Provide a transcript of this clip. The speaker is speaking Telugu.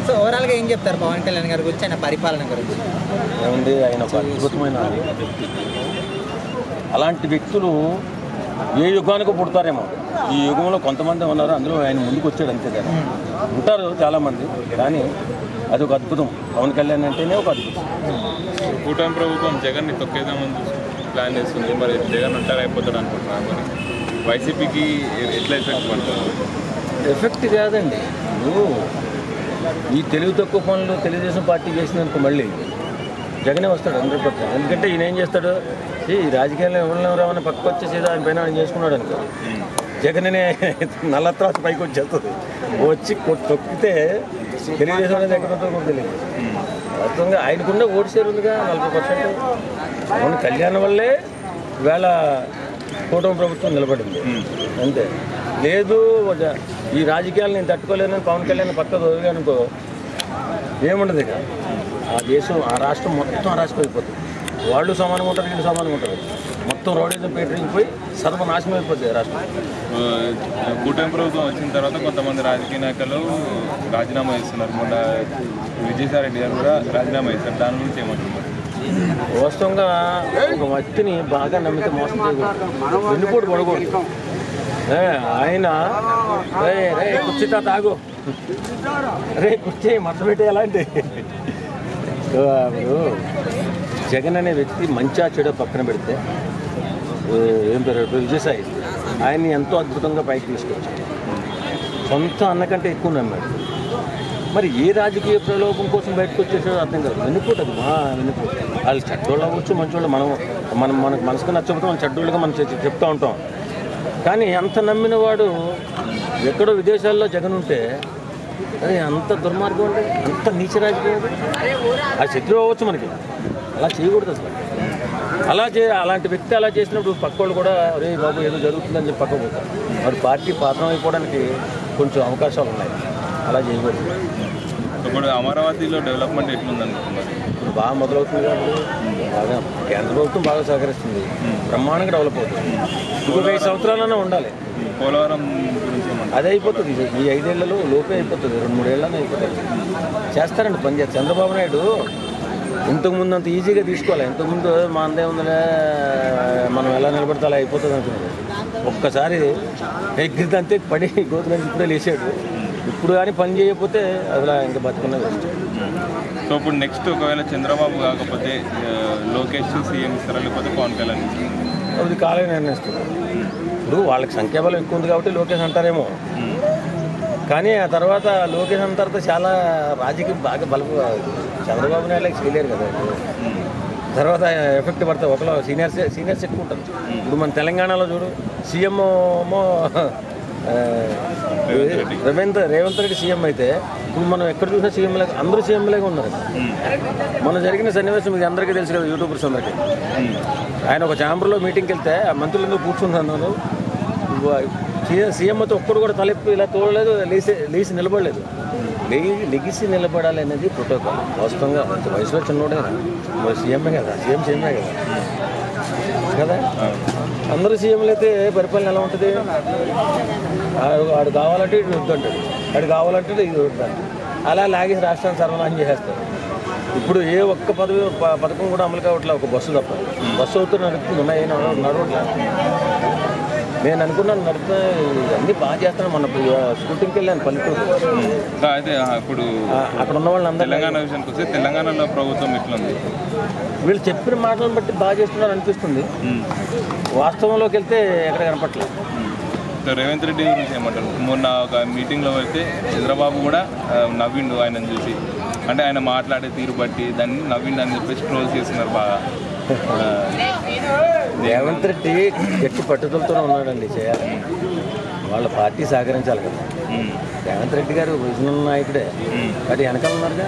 సో ఓవరాల్గా ఏం చెప్తారు పవన్ కళ్యాణ్ గారి గురించి, ఆయన పరిపాలన గురించి? ఏముంది, ఆయన ఒక అద్భుతమైన వ్యక్తి. అలాంటి వ్యక్తులు ఏ యుగానికి పుడతారేమో. ఈ యుగంలో కొంతమంది ఉన్నారు, అందులో ఆయన ముందుకు వచ్చాడు అంతే కదా. ఉంటారు చాలామంది, కానీ అది ఒక అద్భుతం. పవన్ కళ్యాణ్ అంటేనే ఒక అద్భుతం. కూటమి ప్రభుత్వం జగన్ని తొక్కేద్దామని ప్లాన్ చేస్తుంది. మరి జగన్ ఉంటారు అయిపోతాడు అనుకుంటున్నాను. మరి వైసీపీకి ఎట్లా ఎఫెక్ట్ పడుతుంది? ఎఫెక్ట్ కాదండి. నువ్వు ఈ తెలివి తక్కువ పనులు తెలుగుదేశం పార్టీ చేసినందుకు మళ్ళీ జగనే వస్తాడు 100%. ఎందుకంటే ఈయన ఏం చేస్తాడు, ఈ రాజకీయాల్లో ఎవరిని రావని పక్కకు వచ్చేసేది ఆయన పైన ఆయన చేసుకున్నాడు అనుకో. జగన్నే నల్లత్రాసు పైకి వచ్చేస్తుంది. వచ్చి తొక్కితే తెలుగుదేశం అనేది ఎక్కడ ఉంటుందో కూడా తెలియదు. వాస్తవంగా ఆయనకున్న ఓటు షేర్ ఉందిగా 40%. పవన్ కళ్యాణ్ వల్లే ఈవేళ కూటమి ప్రభుత్వం నిలబడింది అంతే. లేదు ఈ రాజకీయాలు నేను తట్టుకోలేనని పవన్ కళ్యాణ్ పక్క దొరికానుకో ఏముండదు ఇక. ఆ దేశం, ఆ రాష్ట్రం మొత్తం అరాచకమైపోతుంది. వాళ్ళు సమానంగా ఉంటారు, వీళ్ళు సమానంగా ఉంటారు. మొత్తం రౌడీజం పేటరించిపోయి సర్వనాశనం అయిపోతుంది రాష్ట్రం. కూటమి ప్రభుత్వం వచ్చిన తర్వాత కొంతమంది రాజకీయ నాయకులు రాజీనామా చేస్తున్నారు. మొన్న విజయసాయి రెడ్డి గారు కూడా రాజీనామా చేస్తారు. దాని గురించి ఏమంటున్నారు? వాస్తవంగా ఒక వ్యక్తిని బాగా నమ్మితే మోసం చేయకూడదు, వెన్నుపోటు పడకూడదు. ఆయన రే కుర్చీతా తాగు, రే కుర్చీ మత పెట్టే ఎలాంటి. ఇప్పుడు జగన్ అనే వ్యక్తి మంచా చెడు పక్కన పెడితే ఏం పేరు విజయసాయి, ఆయన్ని ఎంతో అద్భుతంగా పైకి తీసుకొచ్చాడు. సొంత అన్నకంటే ఎక్కువ నమ్మాడు. మరి ఏ రాజకీయ ప్రలోభం కోసం బయటకు వచ్చేసాడో అర్థం కాదు. వెన్నుపోటు అది వెన్నుపోటు. వాళ్ళు చెడ్డోళ్ళు అవ్వచ్చు, మంచోళ్ళు. మనకు మనసుకు నచ్చకపోతే మనం చెడ్డోళ్ళుగా మనం చెప్తూ ఉంటాం. కానీ అంత నమ్మిన వాడు ఎక్కడో విదేశాల్లో జగన్ ఉంటే అది అంత దుర్మార్గం ఉంటే, అంత నీచ రాజకీయం ఉంటే ఆ శత్రువు అవ్వచ్చు మనకి. అలా చేయకూడదు అసలు. అలాంటి వ్యక్తి అలా చేసినప్పుడు పక్కోళ్ళు కూడా రే బాబు ఏదో జరుగుతుందని చెప్పి పక్క పోతారు. వాడు పార్టీ పాత్రం అయిపోవడానికి కొంచెం అవకాశాలు ఉన్నాయి. అలా చేయకూడదు. ఇప్పుడు అమరావతిలో డెవలప్మెంట్ ఎట్లుందనుకుంటున్నారు? ఇప్పుడు బాగా మొదలవుతుంది కాబట్టి బాగా కేంద్ర ప్రభుత్వం బాగా సహకరిస్తుంది. బ్రహ్మాండంగా డెవలప్ అవుతుంది. ఇంకొక 5 సంవత్సరాలన్నా ఉండాలి. పోలవరం గురించి అదే అయిపోతుంది. ఈ 5 ఏళ్లలో లోపే అయిపోతుంది, 2-3 ఏళ్ళనే అయిపోతుంది. చేస్తారండి పని చేస్తారు. చంద్రబాబు నాయుడు ఇంతకుముందు అంత ఈజీగా తీసుకోవాలి. ఇంతకుముందు మా అందే ఉందలే, మనం ఎలా నిలబడితే అలా అయిపోతుంది అనుకున్నాడు. ఒక్కసారి ఎగ్గిరిదంతే పడి గోతులని ఇప్పుడే లేచాడు. ఇప్పుడు కానీ పని చేయకపోతే అసలు ఇంకా బతుకున్నది వేస్ట్. సో ఇప్పుడు నెక్స్ట్ ఒకవేళ చంద్రబాబు కాకపోతే లోకేష్ సీఎం ఇస్తారా, లేకపోతే పవన్ కళ్యాణ్ ఇస్తారా? అది కాలేజ్ నిర్ణయిస్తుంది. ఇప్పుడు వాళ్ళకి సంఖ్యాబలం ఎక్కువ ఉంది కాబట్టి లోకేష్ అంటారేమో. కానీ ఆ తర్వాత లోకేష్ అన్న తర్వాత చాలా రాజకీయం బాగా బలం చంద్రబాబు నాయుడుకి చేయలేరు కదా. తర్వాత ఎఫెక్ట్ పడతాయి. ఒకలో సీనియర్స్ ఎక్కువ ఉంటారు. ఇప్పుడు మన తెలంగాణలో చూడు, సీఎం ఏమో రేవంత్ రెడ్డి సీఎం అయితే ఇప్పుడు మనం ఎక్కడ చూసినా సీఎంలాగా అందరూ సీఎంలాగా ఉన్నారు. మొన్న జరిగిన సన్నివేశం మీకు అందరికీ తెలుసు కదా, యూట్యూబర్స్ అందరికీ. ఆయన ఒక ఛాంబర్లో మీటింగ్కి వెళ్తే ఆ మంత్రులందరూ కూర్చున్నాను. సీఎంతో ఒక్కడు కూడా తలెప్పి ఇలా తోడలేదు, లేచి నిలబడలేదు. లెగిసి నిలబడాలి అనేది ప్రోటోకాల్. వాస్తవంగా వయసులో చిన్నోడే సీఎంఏ కదా, సీఎంఏ కదా. అందరూ సీఎంలు అయితే పరిపాలన ఎలా ఉంటుంది? ఆడు కావాలంటే ఇటు వద్దంటాడు, ఆడు కావాలంటే ఇది వద్దంటాడు. అలా లాగేసి రాష్ట్రాన్ని సర్వనాశనం చేసేస్తారు. ఇప్పుడు ఏ ఒక్క పథకం కూడా అమలు కావట్లేదు. ఒక బస్సు తప్ప. బస్సు అవుతూ నడవట్లా. నేను అనుకున్నాను నడుపుతా అన్నీ బాగా చేస్తాను. మొన్న షూటింగ్కి వెళ్ళాను పల్లెటూరు. అయితే ఇప్పుడు అక్కడ ఉన్న వాళ్ళు అందరూ తెలంగాణ విషయానికి వస్తే తెలంగాణలో ప్రభుత్వం ఎట్లుంది? వీళ్ళు చెప్పిన మాటలను బట్టి బాగా చేస్తున్నారు అనిపిస్తుంది. వాస్తవంలోకి వెళ్తే ఎక్కడ కనపట్లేదు. రేవంత్ రెడ్డి గురించి ఏమంటారు? మొన్న ఒక మీటింగ్లో వెళ్తే చంద్రబాబు కూడా నవ్విండు ఆయనను చూసి. అంటే ఆయన మాట్లాడే తీరు బట్టి దాన్ని నవ్విండు అని చెప్పేసి ట్రోల్ చేస్తున్నారు బాగా. రేవంత్ రెడ్డి గట్టి పట్టుదలతోనే ఉన్నాడండి చేయాలి. వాళ్ళ పార్టీ సహకరించాలి కదా. రేవంత్ రెడ్డి గారు విజన్ నాయకుడే, అది వెనకాల ఉన్నారుగా.